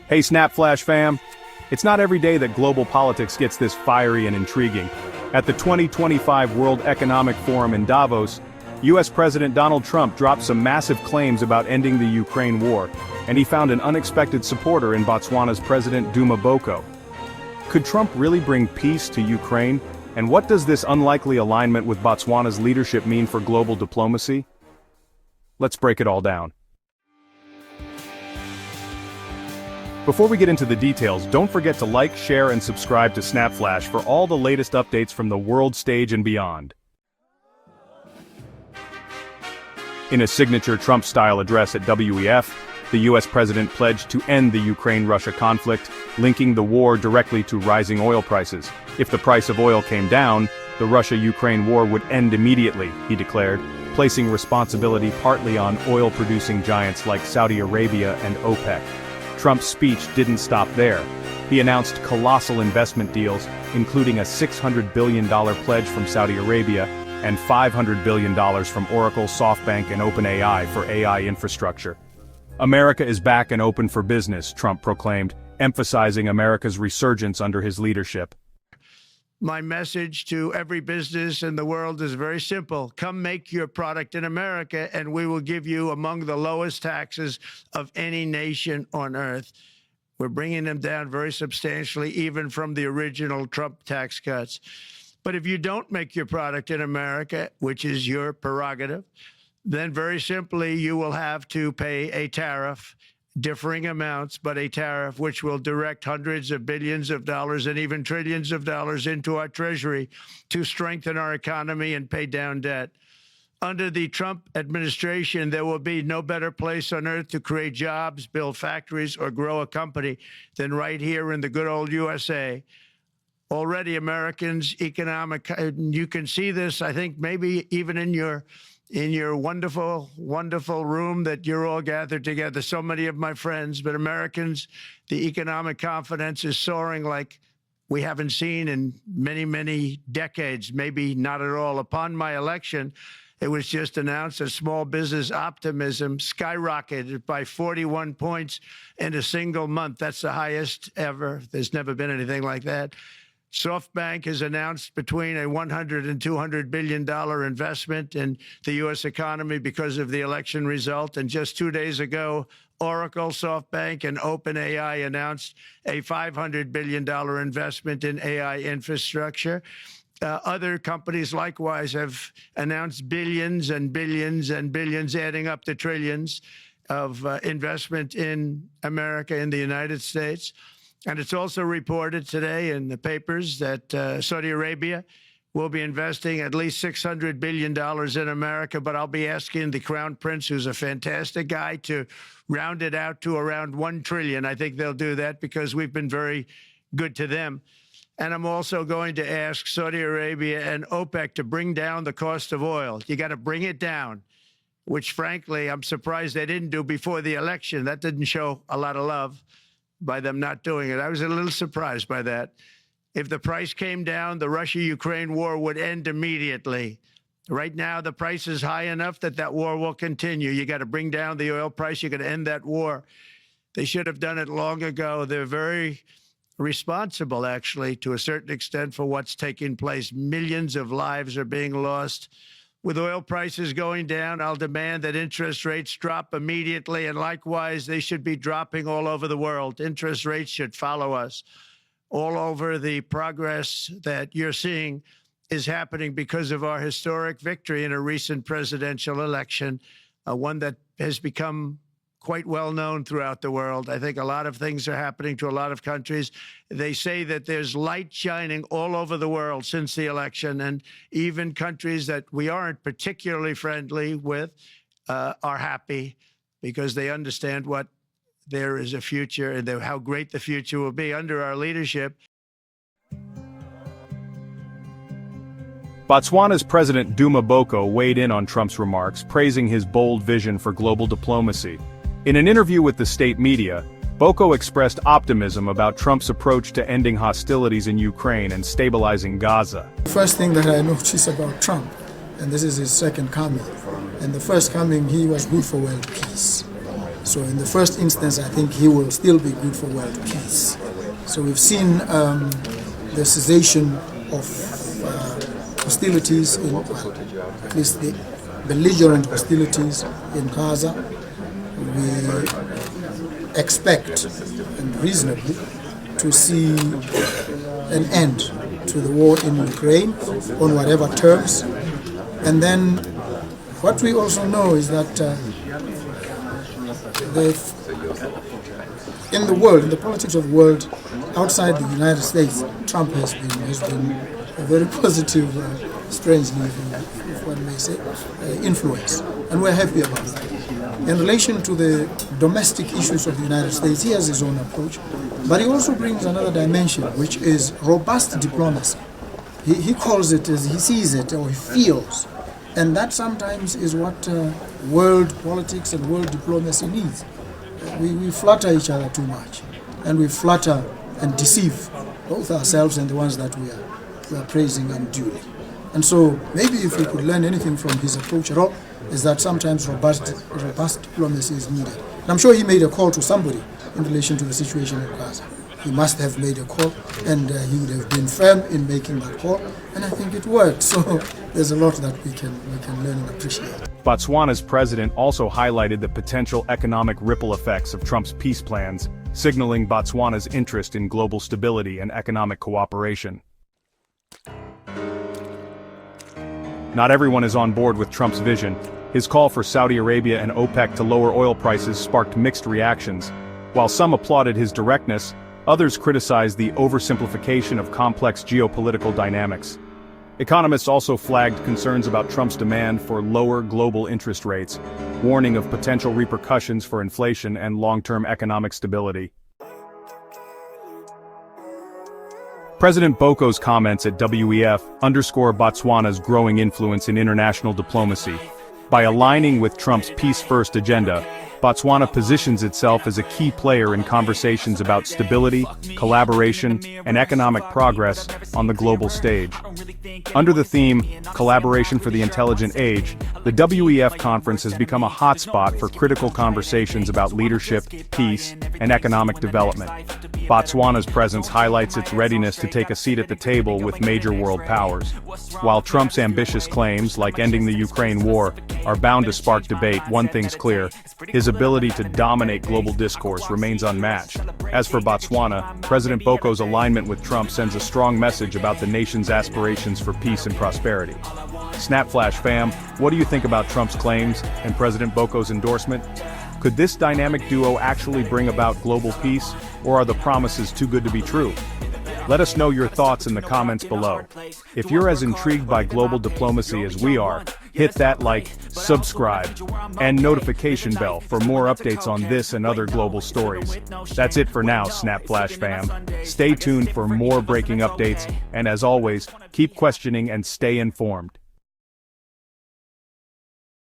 Hey SnapFlash fam! It's not every day that global politics gets this fiery and intriguing. At the 2025 World Economic Forum in Davos, US President Donald Trump dropped some massive claims about ending the Ukraine war, and he found an unexpected supporter in Botswana's President Duma Boko. Could Trump really bring peace to Ukraine? And what does this unlikely alignment with Botswana's leadership mean for global diplomacy? Let's break it all down. Before we get into the details, don't forget to like, share, and subscribe to SnapFlash for all the latest updates from the world stage and beyond. In a signature Trump-style address at WEF, the US president pledged to end the Ukraine-Russia conflict, linking the war directly to rising oil prices. If the price of oil came down, the Russia-Ukraine war would end immediately, he declared, placing responsibility partly on oil-producing giants like Saudi Arabia and OPEC. Trump's speech didn't stop there. He announced colossal investment deals, including a $600 billion pledge from Saudi Arabia and $500 billion from Oracle, SoftBank, and OpenAI for AI infrastructure. America is back and open for business, Trump proclaimed, emphasizing America's resurgence under his leadership. My message to every business in the world is very simple. Come make your product in America, and we will give you among the lowest taxes of any nation on earth. We're bringing them down very substantially, even from the original Trump tax cuts. But if you don't make your product in America, which is your prerogative, then very simply you will have to pay a tariff, differing amounts, but a tariff which will direct hundreds of billions of dollars and even trillions of dollars into our treasury to strengthen our economy and pay down debt. Under the Trump administration, there will be no better place on earth to create jobs, build factories, or grow a company than right here in the good old USA. Already Americans' economic, you can see this, I think, maybe even in your wonderful, wonderful room that you're all gathered together, so many of my friends, but Americans, the economic confidence is soaring like we haven't seen in many, many decades, maybe not at all. Upon my election, it was just announced that small business optimism skyrocketed by 41 points in a single month. That's the highest ever. There's never been anything like that. SoftBank has announced between a $100 and $200 billion investment in the U.S. economy because of the election result. And just 2 days ago, Oracle, SoftBank, and OpenAI announced a $500 billion investment in AI infrastructure. Other companies likewise have announced billions and billions and billions, adding up to trillions of investment in America, in the United States. And it's also reported today in the papers that Saudi Arabia will be investing at least $600 billion in America, but I'll be asking the Crown Prince, who's a fantastic guy, to round it out to around $1 trillion. I think they'll do that because we've been very good to them. And I'm also going to ask Saudi Arabia and OPEC to bring down the cost of oil. You got to bring it down, which frankly, I'm surprised they didn't do before the election. That didn't show a lot of love by them not doing it. I was a little surprised by that. If the price came down, the Russia-Ukraine war would end immediately. Right now, the price is high enough that that war will continue. You got to bring down the oil price. You got to end that war. They should have done it long ago. They're very responsible, actually, to a certain extent, for what's taking place. Millions of lives are being lost. With oil prices going down, I'll demand that interest rates drop immediately, and likewise, they should be dropping all over the world. Interest rates should follow us. All over, the progress that you're seeing is happening because of our historic victory in a recent presidential election, one that has become quite well known throughout the world. I think a lot of things are happening to a lot of countries. They say that there's light shining all over the world since the election, and even countries that we aren't particularly friendly with are happy because they understand what there is a future and how great the future will be under our leadership. Botswana's President Duma Boko weighed in on Trump's remarks, praising his bold vision for global diplomacy. In an interview with the state media, Boko expressed optimism about Trump's approach to ending hostilities in Ukraine and stabilizing Gaza. The first thing that I noticed about Trump, and this is his second coming, and the first coming, he was good for world peace. So in the first instance, I think he will still be good for world peace. So we've seen the cessation of hostilities, at least the belligerent hostilities in Gaza. We expect, and reasonably, to see an end to the war in Ukraine on whatever terms. And then what we also know is that in the world, in the politics of the world, outside the United States, Trump has been a very positive, strangely, if one may say, influence. And we're happy about that. In relation to the domestic issues of the United States, he has his own approach. But he also brings another dimension, which is robust diplomacy. He calls it as he sees it, or he feels. And that sometimes is what world politics and world diplomacy needs. We flatter each other too much. And we flatter and deceive both ourselves and the ones that we are praising unduly. And so maybe if we could learn anything from his approach at all, is that sometimes robust diplomacy is needed. And I'm sure he made a call to somebody in relation to the situation in Gaza. He must have made a call, and he would have been firm in making that call, and I think it worked. So there's a lot that we can learn and appreciate. Botswana's president also highlighted the potential economic ripple effects of Trump's peace plans, signaling Botswana's interest in global stability and economic cooperation. Not everyone is on board with Trump's vision. His call for Saudi Arabia and OPEC to lower oil prices sparked mixed reactions. While some applauded his directness, others criticized the oversimplification of complex geopolitical dynamics. Economists also flagged concerns about Trump's demand for lower global interest rates, warning of potential repercussions for inflation and long-term economic stability. President Boko's comments at WEF underscore Botswana's growing influence in international diplomacy. By aligning with Trump's peace-first agenda, Botswana positions itself as a key player in conversations about stability, collaboration, and economic progress on the global stage. Under the theme, Collaboration for the Intelligent Age, the WEF conference has become a hotspot for critical conversations about leadership, peace, and economic development. Botswana's presence highlights its readiness to take a seat at the table with major world powers. While Trump's ambitious claims, like ending the Ukraine war, are bound to spark debate, one thing's clear: his ability to dominate global discourse remains unmatched. As for Botswana, President Boko's alignment with Trump sends a strong message about the nation's aspirations for peace and prosperity. SnapFlash fam, what do you think about Trump's claims and President Boko's endorsement? Could this dynamic duo actually bring about global peace, or are the promises too good to be true? Let us know your thoughts in the comments below. If you're as intrigued by global diplomacy as we are, hit that like, subscribe, and notification bell for more updates on this and other global stories. That's it for now, SnapFlash fam. Stay tuned for more breaking updates, and as always, keep questioning and stay informed.